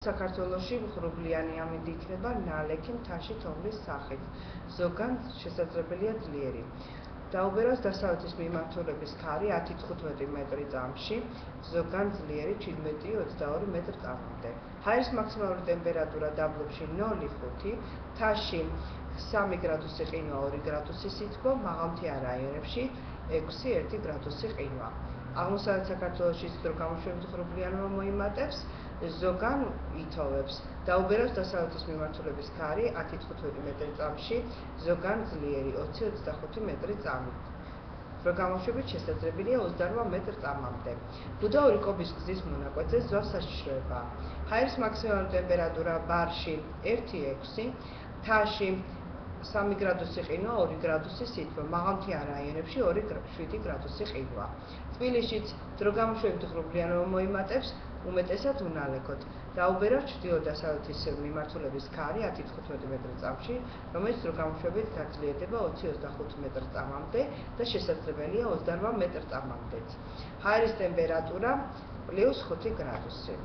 საქართველოში ღრუბლიანი ამინდი იქნება ნალექი მთაში თოვლის სახით. ზოგან შესაძლებელია ძლიერი. დაუბერავს დასავლეთის მიმართულების ქარი 10-15 მეტრი წამში, ზოგან ძლიერი 17-22 მეტრ წამამდე. ჰაერის მაქსიმალური ტემპერატურა დაბლობში 0-5, მთაში 3 გრადუსი ყინვა, 2 გრადუსი სითბო, მაღალმთიან რაიონებში 6-1 გრადუსი ყინვა. აღმოსავლეთ საქართველოში ძლიერ გამოშვებით ღრუბლიანობა მოიმატებს, ზოგან ითოვებს. დაუბერავს დასავლეთის მიმართულების ქარი 10-15 მეტრი წამში, ზოგან ძლიერი 20-25 მეტრი წამით. ძლიერ გამოშვებით შესაძლებელია 28 მეტრ წამამდე. გუდაური კობის გზის მონაკვეთზე ზღვა საშიშროებაა. ჰაერის მაქსიმალური ტემპერატურა ბარში 1-6, მთაში 3 გრადუსი ყინვა, 2 გრადუსი სითბო, მაღალმთიან რაიონებში 2-7 გრადუსი ყინვა. თბილისშიც ძლიერ გამოშვებით ღრუბლიანობა მოიმატებს, უმეტესად უნალექოდ. დაუბერავს ჩრდილო-დასავლეთის მიმართულების ქარი 10-15 მეტრი წამში, რომელიც ძლიერ გამოშვებით გაძლიერდება 20-25 მეტრ წამამდე და შესაძლებელია 28 მეტრ წამამდეც. ჰაერის ტემპერატურა +5 გრადუსი.